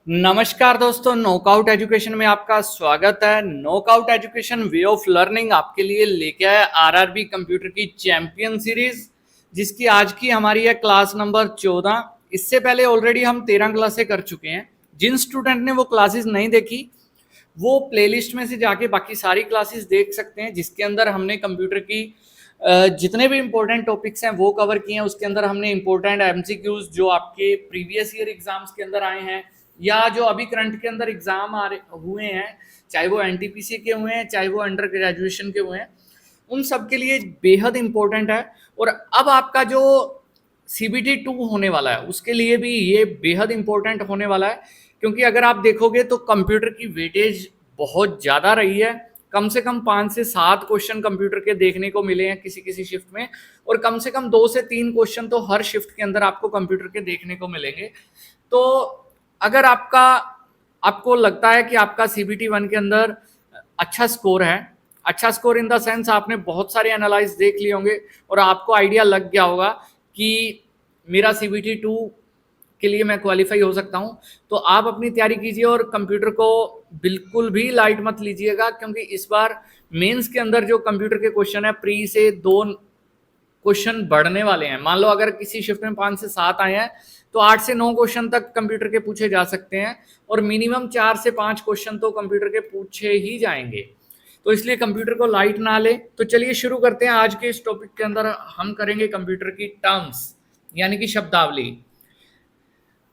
नमस्कार दोस्तों, knockout education में आपका स्वागत है। Knockout education way of learning आपके लिए लेके आया आरआरबी कंप्यूटर की चैंपियन सीरीज, जिसकी आज की हमारी है क्लास नंबर 14। इससे पहले ऑलरेडी हम 13 क्लासें कर चुके हैं। जिन स्टूडेंट ने वो क्लासेस नहीं देखी वो प्लेलिस्ट में से जाके बाकी सारी क्लासेस देख सकते हैं, जिसके अंदर हमने कंप्यूटर की जितने भी इंपॉर्टेंट टॉपिक्स हैं वो कवर किए हैं। उसके अंदर हमने इंपॉर्टेंट एमसीक्यूज जो आपके प्रीवियस ईयर एग्जाम्स के अंदर आए हैं या जो अभी करंट के अंदर एग्जाम आ रहे हुए हैं, चाहे वो एनटीपीसी के हुए हैं चाहे वो अंडर ग्रेजुएशन के हुए हैं, उन सब के लिए बेहद इंपॉर्टेंट है। और अब आपका जो सीबीटी 2 होने वाला है उसके लिए भी ये बेहद इंपॉर्टेंट होने वाला है, क्योंकि अगर आप देखोगे तो कंप्यूटर की वेटेज बहुत ज़्यादा रही है। कम से कम 5 से 7 क्वेश्चन कंप्यूटर के देखने को मिले हैं किसी किसी शिफ्ट में, और कम से कम 2 से 3 क्वेश्चन तो हर शिफ्ट के अंदर आपको कंप्यूटर के देखने को मिलेंगे। तो अगर आपको लगता है कि आपका सीबीटी 1 के अंदर अच्छा स्कोर है, अच्छा स्कोर इन द सेंस आपने बहुत सारे एनालाइज देख लिए होंगे और आपको आइडिया लग गया होगा कि मेरा सीबीटी 2 के लिए मैं क्वालिफाई हो सकता हूं, तो आप अपनी तैयारी कीजिए और कंप्यूटर को बिल्कुल भी लाइट मत लीजिएगा, क्योंकि इस बार मेंस के अंदर जो कंप्यूटर के क्वेश्चन है प्री से 2 क्वेश्चन बढ़ने वाले हैं। मान लो अगर किसी शिफ्ट में 5 से 7 आए हैं तो 8 से 9 क्वेश्चन तक कंप्यूटर के पूछे जा सकते हैं, और मिनिमम 4 से 5 क्वेश्चन तो कंप्यूटर के पूछे ही जाएंगे। तो इसलिए कंप्यूटर को लाइट ना ले। तो चलिए शुरू करते हैं। आज के इस टॉपिक के अंदर हम करेंगे कंप्यूटर की टर्म्स यानी कि शब्दावली।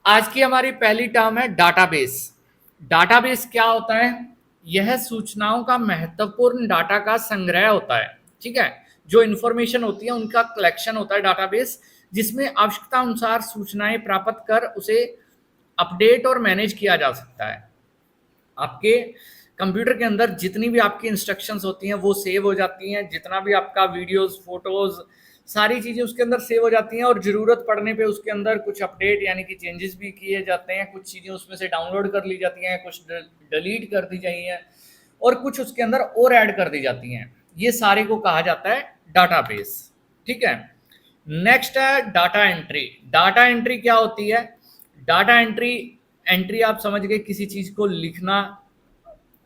आज की हमारी पहली टर्म है डाटाबेस। डाटाबेस क्या होता है? यह सूचनाओं का महत्वपूर्ण डाटा का संग्रह होता है। ठीक है, जो इंफॉर्मेशन होती है उनका कलेक्शन होता है डाटाबेस, जिसमें आवश्यकता अनुसार सूचनाएं प्राप्त कर उसे अपडेट और मैनेज किया जा सकता है। आपके कंप्यूटर के अंदर जितनी भी आपकी इंस्ट्रक्शंस होती हैं वो सेव हो जाती हैं, जितना भी आपका वीडियोस फोटोज सारी चीज़ें उसके अंदर सेव हो जाती हैं, और ज़रूरत पड़ने पे उसके अंदर कुछ अपडेट यानी कि चेंजेस भी किए जाते हैं। कुछ चीज़ें उसमें से डाउनलोड कर ली जाती हैं, कुछ डिलीट कर दी जाती हैं, और कुछ उसके अंदर और ऐड कर दी जाती हैं। ये सारे को कहा जाता है डाटाबेस। ठीक है, नेक्स्ट है डाटा एंट्री। डाटा एंट्री क्या होती है? डाटा एंट्री एंट्री आप समझ गए, किसी चीज़ को लिखना।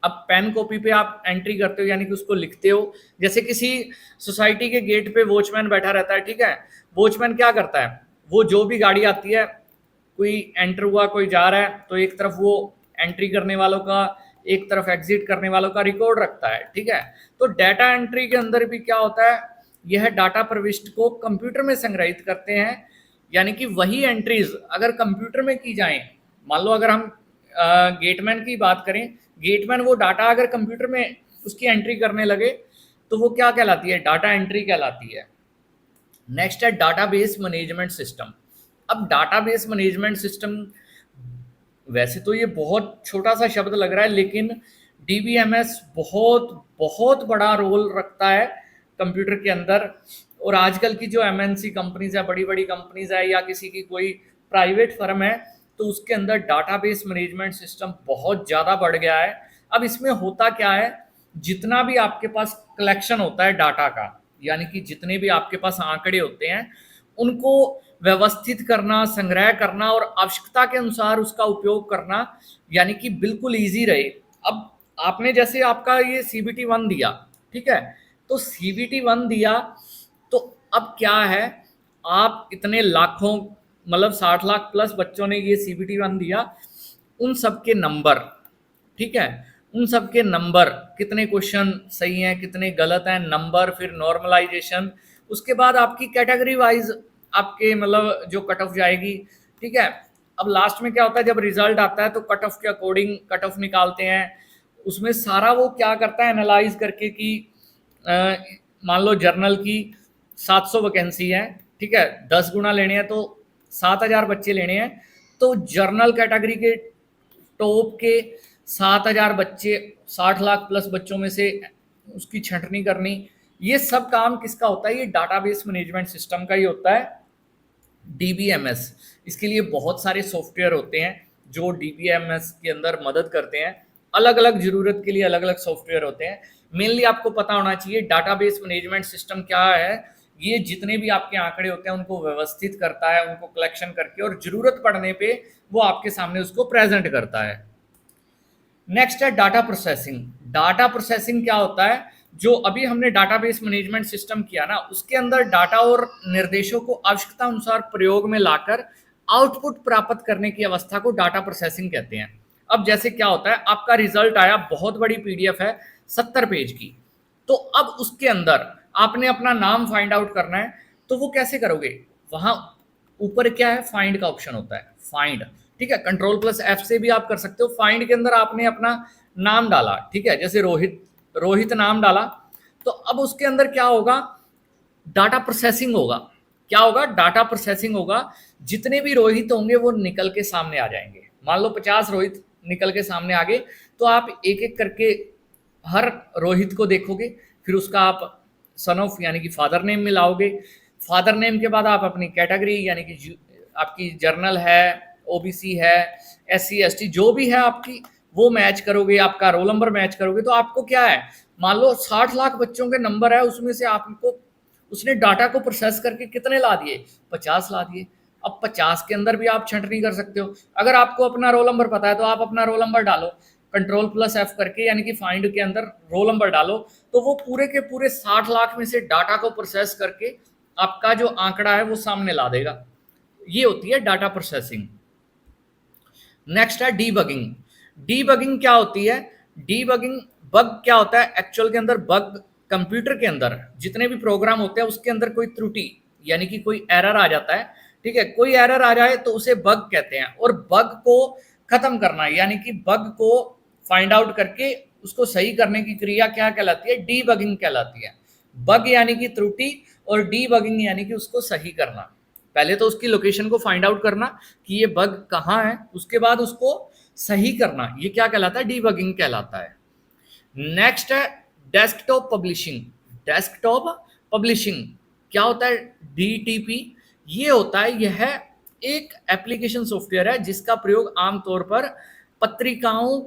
अब पेन कॉपी पे आप एंट्री करते हो यानी कि उसको लिखते हो। जैसे किसी सोसाइटी के गेट पे वॉचमैन बैठा रहता है, ठीक है, वॉचमैन क्या करता है, वो जो भी गाड़ी आती है, कोई एंटर हुआ कोई जा रहा है, तो एक तरफ वो एंट्री करने वालों का, एक तरफ एग्जिट करने वालों का रिकॉर्ड रखता है। ठीक है, तो डाटा एंट्री के अंदर भी क्या होता है, यह डाटा प्रविष्टि को कंप्यूटर में संग्रहित करते हैं। यानी कि वही एंट्रीज अगर कंप्यूटर में की जाएं, मान लो अगर हम गेटमैन की बात करें, गेटमैन वो डाटा अगर कंप्यूटर में उसकी एंट्री करने लगे तो वो क्या कहलाती है? डाटा एंट्री कहलाती है। नेक्स्ट है डाटाबेस मैनेजमेंट सिस्टम। अब डाटाबेस मैनेजमेंट सिस्टम, वैसे तो ये बहुत छोटा सा शब्द लग रहा है, लेकिन डीबीएमएस बहुत बहुत बड़ा रोल रखता है कंप्यूटर के अंदर। और आजकल की जो एमएनसी कंपनीज है, बड़ी बड़ी कंपनीज है, या किसी की कोई प्राइवेट फर्म है, तो उसके अंदर डाटाबेस मैनेजमेंट सिस्टम बहुत ज़्यादा बढ़ गया है। अब इसमें होता क्या है, जितना भी आपके पास कलेक्शन होता है डाटा का, यानी कि जितने भी आपके पास आंकड़े होते हैं उनको व्यवस्थित करना, संग्रह करना और आवश्यकता के अनुसार उसका उपयोग करना, यानी कि बिल्कुल ईजी रहे। अब आपने जैसे आपका ये सीबीटी 1 दिया, ठीक है, तो सीबीटी 1 दिया तो अब क्या है, आप इतने लाखों, मतलब 60 लाख प्लस बच्चों ने ये सीबीटी 1 दिया, उन सब के नंबर, ठीक है, उन सब के नंबर, कितने क्वेश्चन सही हैं कितने गलत हैं, नंबर, फिर नॉर्मलाइजेशन, उसके बाद आपकी कैटेगरी वाइज आपके मतलब जो कट ऑफ जाएगी। ठीक है, अब लास्ट में क्या होता है, जब रिजल्ट आता है तो कट ऑफ के अकॉर्डिंग कट ऑफ निकालते हैं। उसमें सारा वो क्या करता है, एनालाइज करके कि मान लो जर्नल की 700 वैकेंसी है, ठीक है, 10 गुना लेने हैं तो 7000 बच्चे लेने हैं, तो जर्नल कैटेगरी के टॉप के 7000 बच्चे, 60 लाख प्लस बच्चों में से उसकी छंटनी करनी, ये सब काम किसका होता है? ये डाटाबेस मैनेजमेंट सिस्टम का ही होता है, डीबीएमएस। इसके लिए बहुत सारे सॉफ्टवेयर होते हैं जो डीबीएमएस के अंदर मदद करते हैं। अलग अलग ज़रूरत के लिए अलग अलग सॉफ्टवेयर होते हैं। मेनली आपको पता होना चाहिए डाटाबेस मैनेजमेंट सिस्टम क्या है। ये जितने भी आपके आंकड़े होते हैं उनको व्यवस्थित करता है, उनको कलेक्शन करके, और जरूरत पड़ने पे वो आपके सामने उसको प्रेजेंट करता है। नेक्स्ट है डाटा प्रोसेसिंग। डाटा प्रोसेसिंग क्या होता है? जो अभी हमने डाटाबेस मैनेजमेंट सिस्टम किया ना, उसके अंदर डाटा और निर्देशों को आवश्यकता अनुसार प्रयोग में लाकर आउटपुट प्राप्त करने की अवस्था को डाटा प्रोसेसिंग कहते हैं। अब जैसे क्या होता है, आपका रिजल्ट आया, बहुत बड़ी पीडीएफ है 70 पेज की, तो अब उसके अंदर आपने अपना नाम फाइंड आउट करना है, तो वो कैसे करोगे? वहां ऊपर क्या है, फाइंड का ऑप्शन होता है, फाइंड, ठीक है, Ctrl+F से भी आप कर सकते हो। फाइंड के अंदर आपने अपना नाम डाला, ठीक है, जैसे रोहित, रोहित नाम डाला, तो अब उसके अंदर क्या होगा, डाटा प्रोसेसिंग होगा। क्या होगा? डाटा प्रोसेसिंग होगा। जितने भी रोहित होंगे वो निकल के सामने आ जाएंगे। मान लो 50 रोहित निकल के सामने आ गए, तो आप एक एक करके हर रोहित को देखोगे, फिर उसका आप सन ऑफ यानी कि फादर नेम मिलाओगे। फादर नेम के बाद आप अपनी कैटेगरी यानी कि आपकी जर्नल है, ओबीसी है, एससी एसटी जो भी है आपकी, वो मैच करोगे, आपका रोल नंबर मैच करोगे, तो आपको क्या है, मान लो 60 लाख बच्चों के नंबर है, उसमें से आपको उसने डाटा को प्रोसेस करके कितने ला दिए? 50 ला दिए। अब 50 के अंदर भी आप छंटनी कर सकते हो। अगर आपको अपना रोल नंबर पता है तो आप अपना रोल नंबर डालो, Ctrl+F करके, यानी कि फाइंड के अंदर रोल नंबर डालो, तो वो पूरे के पूरे 60 लाख में से डाटा को प्रोसेस करके आपका जो आंकड़ा है वो सामने ला देगा। ये होती है डाटा प्रोसेसिंग। नेक्स्ट है डीबगिंग। डीबगिंग क्या होती है? डीबगिंग, बग क्या होता है एक्चुअल के अंदर? बग कंप्यूटर के अंदर जितने भी प्रोग्राम होते हैं उसके अंदर कोई त्रुटि यानी कि कोई एरर आ जाता है, ठीक है, कोई एरर आ जाए तो उसे बग कहते हैं। और बग को खत्म करना यानी कि बग को फाइंड आउट करके उसको सही करने की क्रिया क्या कहलाती है? डीबगिंग कहलाती है। बग यानी कि त्रुटि, और डीबगिंग यानी कि उसको सही करना। पहले तो उसकी लोकेशन को फाइंड आउट करना कि ये बग कहाँ है, उसके बाद उसको सही करना, ये क्या कहलाता है? डीबगिंग कहलाता है। नेक्स्ट है डेस्कटॉप पब्लिशिंग। डेस्कटॉप पब्लिशिंग क्या होता है? डीटीपी, ये होता है, यह एक एप्लीकेशन सॉफ्टवेयर है जिसका प्रयोग आमतौर पर पत्रिकाओं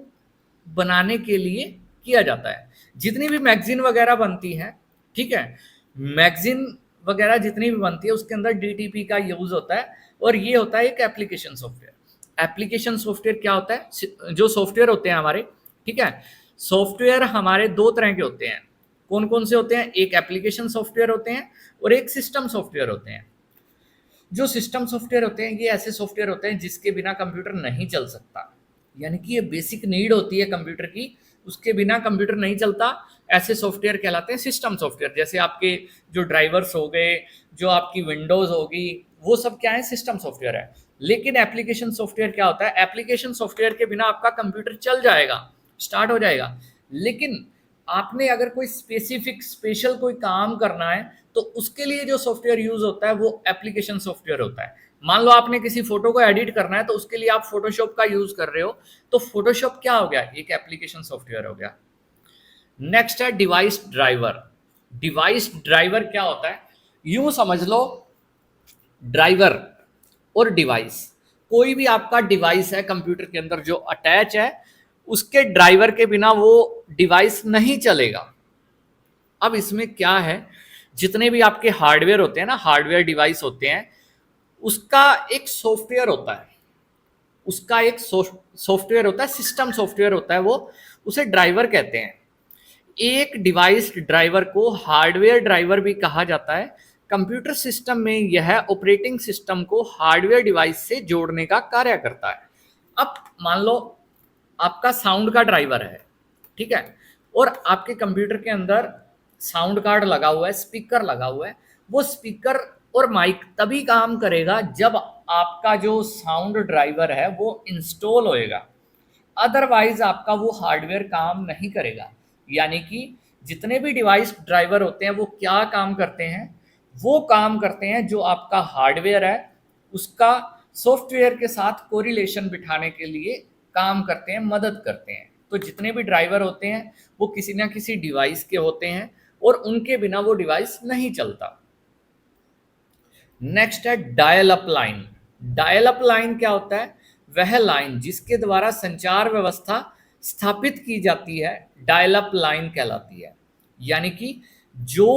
बनाने के लिए किया जाता है। जितनी भी मैगजीन वगैरह बनती हैं, ठीक है, मैगजीन वगैरह जितनी भी बनती है उसके अंदर डीटीपी का यूज होता है, और ये होता है एक एप्लीकेशन सॉफ्टवेयर। एप्लीकेशन सॉफ्टवेयर क्या होता है? जो सॉफ्टवेयर होते हैं हमारे, ठीक है, सॉफ्टवेयर हमारे दो तरह के होते हैं। कौन कौन से होते हैं? एक एप्लीकेशन सॉफ्टवेयर होते हैं और एक सिस्टम सॉफ्टवेयर होते हैं। जो सिस्टम सॉफ्टवेयर होते हैं ये ऐसे सॉफ्टवेयर होते हैं जिसके बिना कंप्यूटर नहीं चल सकता, यानी कि ये बेसिक नीड होती है कंप्यूटर की, उसके बिना कंप्यूटर नहीं चलता। ऐसे सॉफ्टवेयर कहलाते हैं सिस्टम सॉफ्टवेयर। जैसे आपके जो ड्राइवर्स हो गए, जो आपकी विंडोज होगी, वो सब क्या है? सिस्टम सॉफ्टवेयर है। लेकिन एप्लीकेशन सॉफ्टवेयर क्या होता है? एप्लीकेशन सॉफ्टवेयर के बिना आपका कंप्यूटर चल जाएगा, स्टार्ट हो जाएगा, लेकिन आपने अगर कोई स्पेसिफिक स्पेशल कोई काम करना है तो उसके लिए जो सॉफ्टवेयर यूज होता है वो एप्लीकेशन सॉफ्टवेयर होता है। मान लो आपने किसी फोटो को एडिट करना है तो उसके लिए आप फोटोशॉप का यूज कर रहे हो, तो फोटोशॉप क्या हो गया? एक एप्लीकेशन सॉफ्टवेयर हो गया। नेक्स्ट है डिवाइस ड्राइवर। डिवाइस ड्राइवर क्या होता है? यूं समझ लो, ड्राइवर और डिवाइस, कोई भी आपका डिवाइस है कंप्यूटर के अंदर जो अटैच है, उसके ड्राइवर के बिना वो डिवाइस नहीं चलेगा। अब इसमें क्या है, जितने भी आपके हार्डवेयर होते हैं ना, हार्डवेयर डिवाइस होते हैं, उसका एक सॉफ्टवेयर होता है, उसका एक सॉफ्टवेयर होता है, सिस्टम सॉफ्टवेयर होता है, वो उसे ड्राइवर कहते हैं। एक डिवाइस ड्राइवर को हार्डवेयर ड्राइवर भी कहा जाता है। कंप्यूटर सिस्टम में यह ऑपरेटिंग सिस्टम को हार्डवेयर डिवाइस से जोड़ने का कार्य करता है। अब मान लो आपका साउंड का ड्राइवर है, ठीक है, और आपके कंप्यूटर के अंदर साउंड कार्ड लगा हुआ है, स्पीकर लगा हुआ है। वो स्पीकर और माइक तभी काम करेगा जब आपका जो साउंड ड्राइवर है वो इंस्टॉल होएगा, अदरवाइज आपका वो हार्डवेयर काम नहीं करेगा। यानी कि जितने भी डिवाइस ड्राइवर होते हैं वो क्या काम करते हैं? वो काम करते हैं जो आपका हार्डवेयर है उसका सॉफ्टवेयर के साथ कोरिलेशन बिठाने के लिए काम करते हैं, मदद करते हैं। तो जितने भी ड्राइवर होते हैं वो किसी ना किसी डिवाइस के होते हैं और उनके बिना वो डिवाइस नहीं चलता। नेक्स्ट है dial up line. Dial up line क्या होता है? वह लाइन जिसके द्वारा संचार व्यवस्था स्थापित की जाती है डायल अप लाइन कहलाती है। यानी कि जो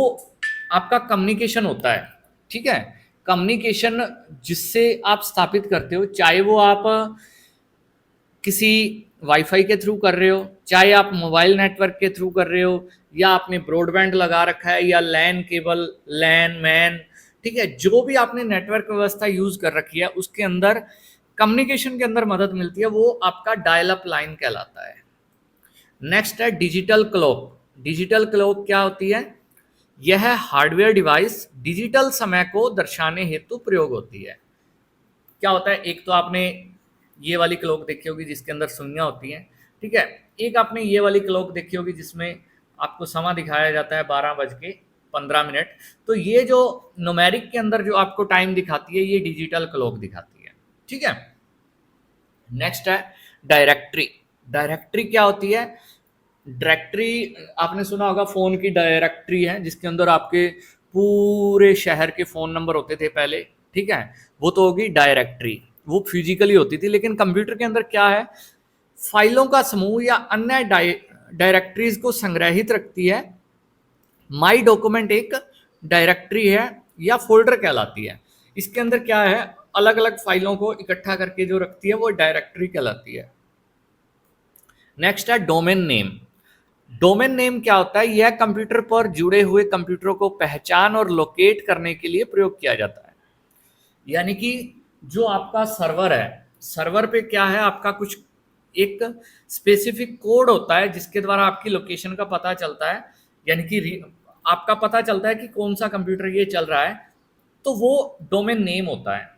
आपका कम्युनिकेशन होता है, ठीक है। कम्युनिकेशन जिससे आप स्थापित करते हो, चाहे वो आप किसी वाईफाई के थ्रू कर रहे हो, चाहे आप मोबाइल नेटवर्क के थ्रू कर रहे हो, या आपने ब्रॉडबैंड लगा रखा है, या लैन केबल, लैन मैन, ठीक है, जो भी आपने नेटवर्क व्यवस्था यूज कर रखी है उसके अंदर कम्युनिकेशन के अंदर मदद मिलती है, वो आपका डायल अप लाइन कहलाता है। नेक्स्ट है डिजिटल क्लॉक। डिजिटल क्लॉक क्या होती है? यह हार्डवेयर डिवाइस डिजिटल समय को दर्शाने हेतु प्रयोग होती है। क्या होता है? एक तो आपने ये वाली क्लॉक देखी होगी जिसके अंदर सुइयां होती हैं, ठीक है। एक आपने ये वाली क्लॉक देखी होगी जिसमें आपको समय दिखाया जाता है 12:15। तो ये जो न्यूमेरिक के अंदर जो आपको टाइम दिखाती है, ये डिजिटल क्लॉक दिखाती है, ठीक है। नेक्स्ट है डायरेक्टरी। डायरेक्टरी क्या होती है? डायरेक्टरी आपने सुना होगा, फोन की डायरेक्टरी है जिसके अंदर आपके पूरे शहर के फोन नंबर होते थे पहले, ठीक है। वो तो होगी डायरेक्टरी, वो फिजिकली होती थी। लेकिन कंप्यूटर के अंदर क्या है? फाइलों का समूह या अन्य डायरेक्टरीज को संग्रहित रखती है। माई डॉक्यूमेंट एक डायरेक्टरी है या फोल्डर कहलाती है। इसके अंदर क्या है? अलग अलग फाइलों को इकट्ठा करके जो रखती है वो डायरेक्टरी कहलाती है। नेक्स्ट है डोमेन नेम। डोमेन नेम क्या होता है? यह कंप्यूटर पर जुड़े हुए कंप्यूटरों को पहचान और लोकेट करने के लिए प्रयोग किया जाता है। यानी कि जो आपका सर्वर है, सर्वर पे क्या है? आपका कुछ एक स्पेसिफिक कोड होता है जिसके द्वारा आपकी लोकेशन का पता चलता है, यानी कि आपका पता चलता है कि कौन सा कंप्यूटर ये चल रहा है, तो वो डोमेन नेम होता है।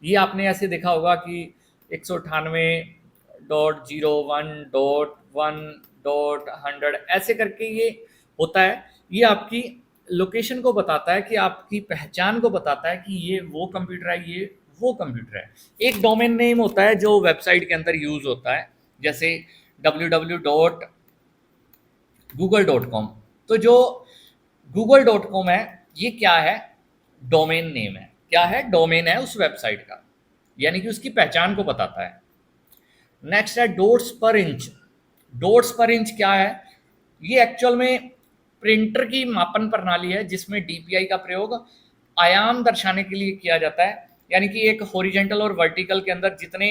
ये आपने ऐसे देखा होगा कि 198.01.1.100 ऐसे करके ये होता है। ये आपकी लोकेशन को बताता है, कि आपकी पहचान को बताता है कि ये वो कंप्यूटर है, ये वो कंप्यूटर है। एक डोमेन नेम होता है जो वेबसाइट के अंदर यूज होता है, जैसे www.google.com। तो जो google.com है, ये क्या है? डोमेन नेम है। क्या है? डोमेन है उस वेबसाइट का, यानी कि उसकी पहचान को बताता है। नेक्स्ट है डॉट्स पर इंच। डॉट्स पर इंच क्या है? ये एक्चुअल में प्रिंटर की मापन प्रणाली है जिसमें डीपीआई का प्रयोग आयाम दर्शाने के लिए किया जाता है। यानी कि एक हॉरिजेंटल और वर्टिकल के अंदर जितने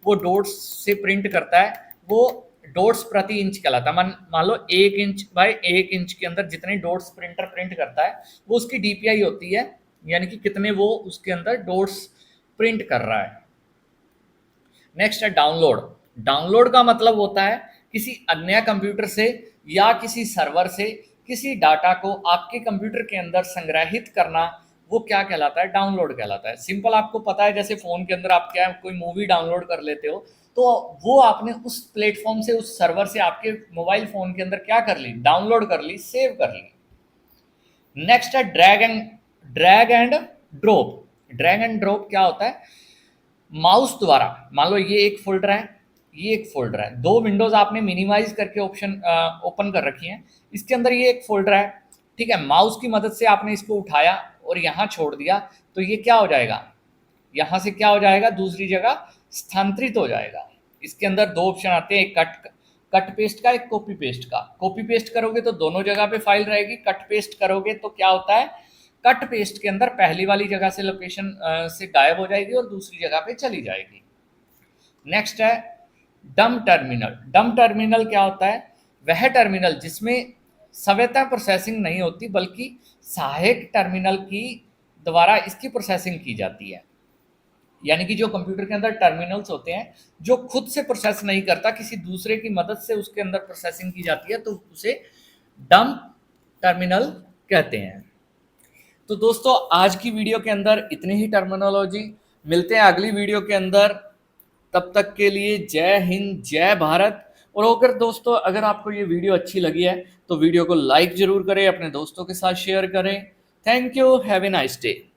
वो डॉट्स से प्रिंट करता है, वो डॉट्स प्रति इंच कहलाता है। मान लो 1 इंच बाय 1 इंच के अंदर जितने डॉट्स प्रिंटर प्रिंट करता है, वो उसकी डीपीआई होती है, यानी कि कितने वो उसके अंदर डॉट्स प्रिंट कर रहा है। नेक्स्ट है डाउनलोड। डाउनलोड का मतलब होता है किसी अन्य कंप्यूटर से या किसी सर्वर से किसी डाटा को आपके कंप्यूटर के अंदर संग्रहित करना, वो क्या कहलाता है? डाउनलोड कहलाता है। सिंपल आपको पता है, जैसे फोन के अंदर आप क्या कोई मूवी डाउनलोड कर लेते हो, तो वो आपने उस प्लेटफॉर्म से, उस सर्वर से आपके मोबाइल फोन के अंदर क्या कर ली? डाउनलोड कर ली, सेव कर ली। नेक्स्ट है drag and drop. Drag and drop क्या होता है? माउस द्वारा, मान लो ये एक फोल्डर है, ये एक फोल्डर है, दो विंडोज आपने मिनिमाइज करके ऑप्शन ओपन कर रखी हैं, इसके अंदर ये एक फोल्डर है, ठीक है। माउस की मदद से आपने इसको उठाया और यहाँ छोड़ दिया, तो ये क्या हो जाएगा? यहाँ से क्या हो जाएगा? दूसरी जगह स्थानांतरित हो जाएगा। इसके अंदर दो ऑप्शन आते हैं, एक कट पेस्ट का, एक कॉपी पेस्ट का। कॉपी पेस्ट करोगे तो दोनों जगह पे फाइल रहेगी, कट पेस्ट करोगे तो क्या होता है? कट पेस्ट के अंदर पहली वाली जगह से लोकेशन से गायब हो जाएगी और दूसरी जगह पे चली जाएगी। नेक्स्ट है डम्प टर्मिनल। डम्प टर्मिनल क्या होता है? वह टर्मिनल जिसमें स्वतः प्रोसेसिंग नहीं होती, बल्कि सहायक टर्मिनल की द्वारा इसकी प्रोसेसिंग की जाती है। यानी कि जो कंप्यूटर के अंदर टर्मिनल्स होते हैं जो खुद से प्रोसेस नहीं करता, किसी दूसरे की मदद से उसके अंदर प्रोसेसिंग की जाती है, तो उसे डंप टर्मिनल कहते हैं। तो दोस्तों आज की वीडियो के अंदर इतनी ही टर्मिनोलॉजी। मिलते हैं अगली वीडियो के अंदर, तब तक के लिए जय हिंद, जय भारत। और अगर दोस्तों अगर आपको ये वीडियो अच्छी लगी है तो वीडियो को लाइक जरूर करें, अपने दोस्तों के साथ शेयर करें। Thank you, have a nice day.